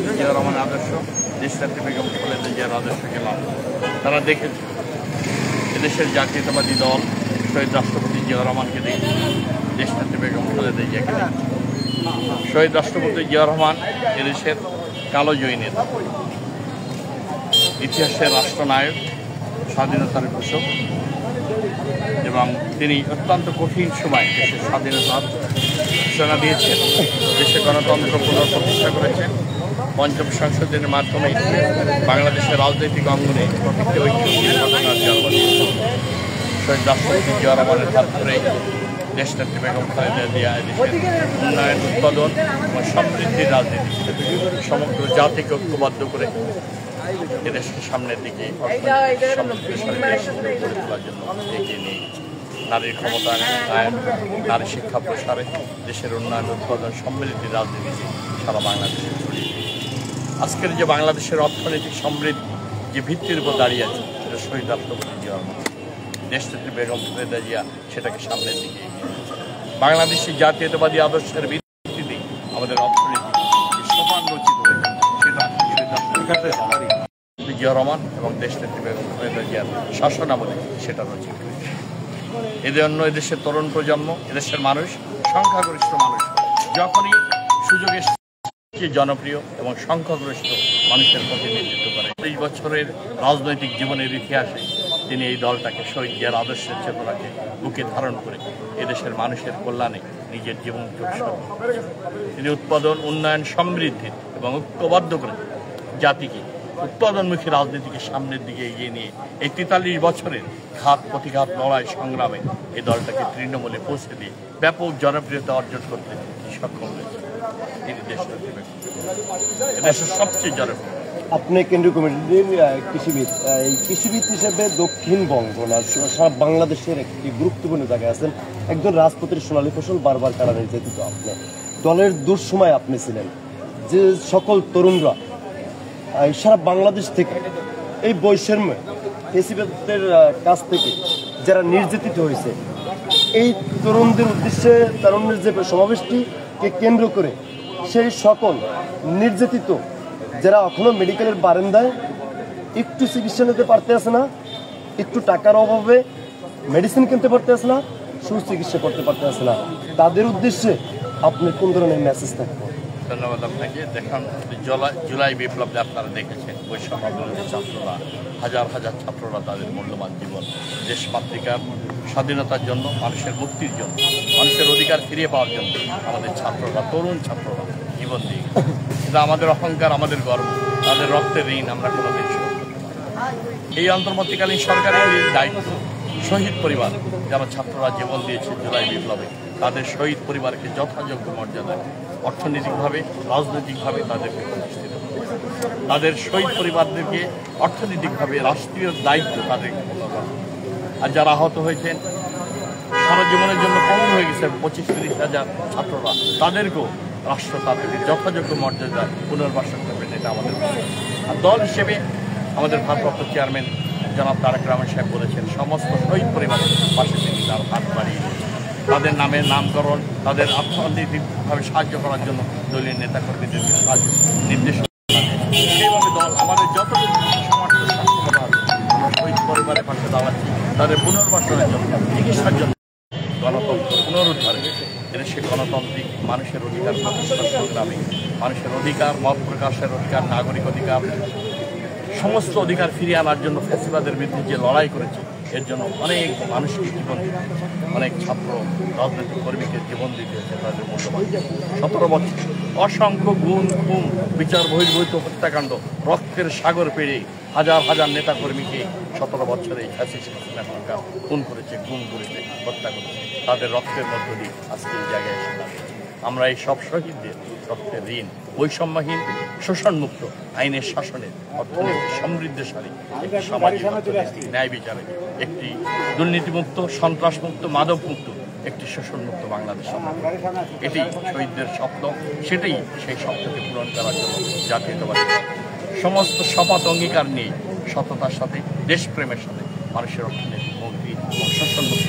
দেশনেত্রী জিয়া রহমানের আদর্শ, দেশনেত্রী বেগম খালেদা জিয়ার আদর্শকে মানুষ তারা দেখেছে। এদেশের জাতীয়তাবাদী দল শহীদ রাষ্ট্রপতি জিয়া রহমানকে দেখেছে, দেশনেত্রী বেগম খালেদা জিয়াকে দেখেছে। শহীদ রাষ্ট্রপতি জিয়া রহমান এদেশের কালো জয়ী নেতা, ইতিহাসের রাষ্ট্রনায়ক, স্বাধীনতার ঘোষক, এবং তিনি অত্যন্ত কঠিন সময় দেশের স্বাধীনতার ঘোষণা দিয়েছেন, দেশে গণতন্ত্র পুনঃপ্রতিষ্ঠা করেছেন, পঞ্চম সংশোধনের মাধ্যমে বাংলাদেশের রাজনৈতিক অঙ্গনে প্রকৃতি ঐক্যের ঘটনার জন্ম দিয়েছেন। শহীদ রাষ্ট্রপতি জিয়া রহমানের হাত ধরে দেশনেত্রী বেগম খালেদা জিয়া এদেশের উন্নয়ন, উৎপাদন এবং সমৃদ্ধির রাজনীতি সমগ্র জাতিকে ঐক্যবদ্ধ করে এদেশকে সামনের দিকে তোলার জন্য এগিয়ে নিয়ে নারীর ক্ষমতায়ন, নারী শিক্ষা প্রসারে, দেশের উন্নয়ন, উৎপাদন, সমৃদ্ধির রাজনীতি সারা বাংলাদেশে ছড়িয়ে দিয়েছে। আজকের যে বাংলাদেশের অর্থনৈতিক সমৃদ্ধি যে ভিত্তির উপর দাঁড়িয়ে আছে, সেটা শহীদ রাষ্ট্রপতি জিয়া রহমান, দেশনেত্রী বেগম খালেদা জিয়া সেটাকে সামনের দিকে এগিয়ে নিয়েছে। বাংলাদেশের জাতীয়তাবাদী আদর্শের ভিত্তিতে আমাদের অর্থনীতি সোপান রচিত হয়েছে, সেটা জিয়া রহমান এবং দেশনেত্রী বেগম খালেদা জিয়ার শাসন আমলে সেটা রচিত হয়েছে। এজন্য এদেশের তরুণ প্রজন্ম, এদেশের মানুষ, সংখ্যাগরিষ্ঠ মানুষ যখনই সুযোগে জনপ্রিয় এবং সংখ্যাগরিষ্ঠ মানুষের প্রতিনিধিত্ব করে। 30 বছরের রাজনৈতিক জীবনের ইতিহাসে তিনি এই দলটাকে শহীদ জিয়ার আদর্শের চেতনাকে বুকে ধারণ করে এদেশের মানুষের কল্যাণে নিজের জীবনকে উৎসর্গ করেছেন। তিনি উৎপাদন, উন্নয়ন, সমৃদ্ধি এবং ঐক্যবদ্ধ করে জাতিকে উৎপাদনমুখী রাজনীতিকে সামনের দিকে এগিয়ে নিয়ে এই 43 বছরের ঘাত প্রতিঘাত লড়াই সংগ্রামে এই দলটাকে তৃণমূলে পৌঁছে দিয়ে ব্যাপক জনপ্রিয়তা অর্জন করতে সক্ষম হয়েছে। তিনি দেশের সবচেয়ে জনপ্রিয়। আপনি কেন্দ্রীয় কমিটির কৃষিবিদ, এই কৃষিবিদ হিসেবে দক্ষিণবঙ্গ না সারা বাংলাদেশের একটি গুরুত্বপূর্ণ জায়গায় আছেন। একজন রাজপথের সোনালী ফসল, বারবার কারা নির্যাতিত আপনি, দলের দুঃসময় আপনি ছিলেন। যে সকল তরুণরা সারা বাংলাদেশ থেকে এই বৈষম্য কৃষিবিদের কাছ থেকে যারা নির্যাতিত হয়েছে, এই তরুণদের উদ্দেশ্যে তরুণের যে সমাবেশটিকে কেন্দ্র করে সেই সকল নির্যাতিত যারা এখনো মেডিকেলের বারান্দায় একটু চিকিৎসা নিতে পারতে আসে না, একটু টাকার অভাবে মেডিসিন কিনতে পারতে আসে না, সুচিকিৎসা করতে পারতে আসে না, তাদের উদ্দেশ্যে আপনি কোন ধরনের মেসেজ থাকবে? ধন্যবাদ আপনাকে। দেখুন, জুলাই বিপ্লবে আপনারা দেখেছেন বৈষম্য বিরোধী ছাত্ররা, হাজার হাজার ছাত্ররা তাদের মূল্যবান জীবন দেশমাতৃকার স্বাধীনতার জন্য, মানুষের মুক্তির জন্য, মানুষের অধিকার ফিরিয়ে পাওয়ার জন্য আমাদের ছাত্ররা, তরুণ ছাত্ররা জীবন দিয়ে গেছে। এটা আমাদের অহংকার, আমাদের গর্ব, তাদের রক্তের ঋণ আমরা কোনো কিছু করতে পারি। এই অন্তর্বর্তীকালীন সরকারের দায়িত্ব শহীদ পরিবার যারা ছাত্ররা জীবন দিয়েছে জুলাই বিপ্লবে, তাদের শহীদ পরিবারকে যথাযোগ্য মর্যাদা, অর্থনৈতিকভাবে, রাজনৈতিকভাবে তাদেরকে প্রতিষ্ঠিত, তাদের শহীদ পরিবারদেরকে অর্থনৈতিকভাবে রাষ্ট্রীয় দায়িত্ব তাদেরকে পূর্ণ করা। আর যারা আহত হয়েছেন, সারা জীবনের জন্য পঙ্গু হয়ে গেছে 25-30 হাজার ছাত্ররা, তাদেরকেও রাষ্ট্র তাদেরকে যথাযোগ্য মর্যাদা পুনর্বাসন করবেন, এটা আমাদের। আর দল হিসেবে আমাদের ভারপ্রাপ্ত চেয়ারম্যান জনাব তারেক রহমান সাহেব বলেছেন, সমস্ত শহীদ পরিবারের পাশে তিনি তার হাত বাড়িয়ে তাদের নামের নামকরণ, তাদের অর্থনৈতিকভাবে সাহায্য করার জন্য দলীয় নেতাকর্মীদেরকে সাহায্য নির্দেশ। সেইভাবে দল আমাদের যতটুকু সমর্থ আমরা শহীদ পরিবারের পাশে দাঁড়াচ্ছি, তাদের পুনর্বাসনের জন্য, চিকিৎসার জন্য, গণতন্ত্র পুনরুদ্ধারে, দেশের গণতান্ত্রিক মানুষের অধিকার প্রতিষ্ঠার সংগ্রামে, মানুষের অধিকার, মত প্রকাশের অধিকার, নাগরিক অধিকার, সমস্ত অধিকার ফিরিয়ে আনার জন্য ফ্যাসিবাদের বিরুদ্ধে যে লড়াই করেছে, এর জন্য অনেক মানুষকে জীবন দিতে হয়েছে, অনেক ছাত্র রাজনৈতিক কর্মীকে জীবন দিতে হয়েছে তাদের মূল্যবান। 17 বছর অসংখ্য গুণ, খুন, বিচার বহির্ভূত হত্যাকাণ্ড, রক্তের সাগর পেরিয়ে হাজার হাজার নেতাকর্মীকে 17 বছরে সরকার খুন করেছে, গুম করেছে, হত্যা করেছে। তাদের রক্তের মধ্য দিয়ে আজকে এই জায়গায় এসে দাঁড়িয়েছে। আমরা এই সব শহীদদের রক্তের ঋণ বৈষম্যহীন, শোষণমুক্ত, আইনের শাসনের, অর্থনীতি সমৃদ্ধশালী একটি সামাজিক ন্যায় বিচারে, একটি দুর্নীতিমুক্ত, সন্ত্রাসমুক্ত, মাদকমুক্ত, একটি শোষণমুক্ত বাংলাদেশ। এটি শহীদদের স্বপ্ন, সেটাই সেই স্বপ্নকে পূরণ করার জন্য জাতীয়তাবাদী সমস্ত শপথ অঙ্গীকার নিয়ে সততার সাথে, দেশপ্রেমের সাথে মানুষের অর্থনৈতিক মুক্তি ও শোষণমুক্ত